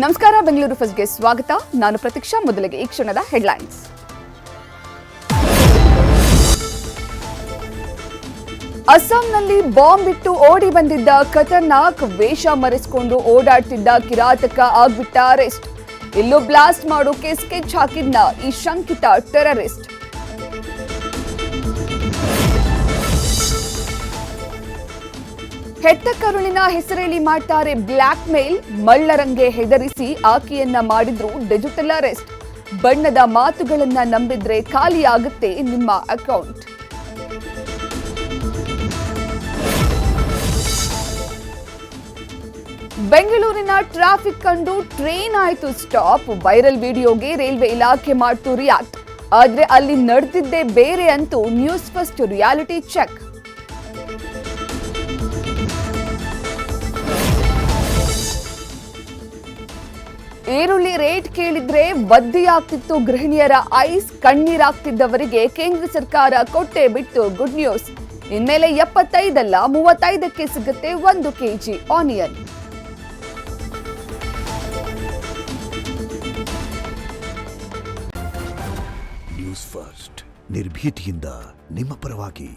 ನಮಸ್ಕಾರ, ಬೆಂಗಳೂರು ಫಸ್ಟ್ಗೆ ಸ್ವಾಗತ. ನಾನು ಪ್ರತೀಕ್ಷಾ. ಮೊದಲಿಗೆ ಈ ಕ್ಷಣದ ಹೆಡ್ಲೈನ್ಸ್. ಅಸ್ಸಾಂನಲ್ಲಿ ಬಾಂಬ್ ಇಟ್ಟು ಓಡಿ ಬಂದಿದ್ದ ಖತರ್ನಾಕ್ ವೇಷ ಮರೆಸಿಕೊಂಡು ಓಡಾಡ್ತಿದ್ದ ಕಿರಾತಕ ಆಗ್ಬಿಟ್ಟ ಅರೆಸ್ಟ್. ಇಲ್ಲೂ ಬ್ಲಾಸ್ಟ್ ಮಾಡೋಕೆ ಸ್ಕೆಚ್ ಹಾಕಿದ್ನ ಈ ಶಂಕಿತ ಟೆರರಿಸ್ಟ್. ಹೆತ್ತ ಕರುಳಿನ ಹೆಸರೇಳಿ ಮಾಡ್ತಾರೆ ಬ್ಲ್ಯಾಕ್ ಮೇಲ್. ಮಳ್ಳರಂಗೆ ಹೆದರಿಸಿ ಆಕೆಯನ್ನ ಮಾಡಿದ್ರು ಡಿಜಿಟಲ್ ಅರೆಸ್ಟ್. ಬಣ್ಣದ ಮಾತುಗಳನ್ನ ನಂಬಿದ್ರೆ ಖಾಲಿ ಆಗುತ್ತೆ ನಿಮ್ಮ ಅಕೌಂಟ್. ಬೆಂಗಳೂರಿನ ಟ್ರಾಫಿಕ್ ಕಂಡು ಟ್ರೈನ್ ಆಯ್ತು ಸ್ಟಾಪ್. ವೈರಲ್ ವಿಡಿಯೋಗೆ ರೈಲ್ವೆ ಇಲಾಖೆ ಮಾಡ್ತು ರಿಯಾಕ್ಟ್. ಆದ್ರೆ ಅಲ್ಲಿ ನಡೆದಿದ್ದೇ ಬೇರೆ ಅಂತೂ ನ್ಯೂಸ್ ಫಸ್ಟ್ ರಿಯಾಲಿಟಿ ಚೆಕ್. ಈರುಳ್ಳಿ ರೇಟ್ ಕೇಳಿದ್ರೆ ವದ್ದಿಯಾಗ್ತಿತ್ತು ಗೃಹಿಣಿಯರ ಐಸ್. ಕಣ್ಣೀರಾಗ್ತಿದ್ದವರಿಗೆ ಕೇಂದ್ರ ಸರ್ಕಾರ ಕೊಟ್ಟೆ ಬಿಟ್ಟು ಗುಡ್ ನ್ಯೂಸ್. ಇನ್ಮೇಲೆ 75 ಅಲ್ಲ 35ಕ್ಕೆ ಸಿಗುತ್ತೆ 1 ಕೆಜಿ ಆನಿಯನ್. ನ್ಯೂಸ್ ಫಸ್ಟ್ ನಿರ್ಭೀತಿಯಿಂದ ನಿಮ್ಮ ಪರವಾಗಿ.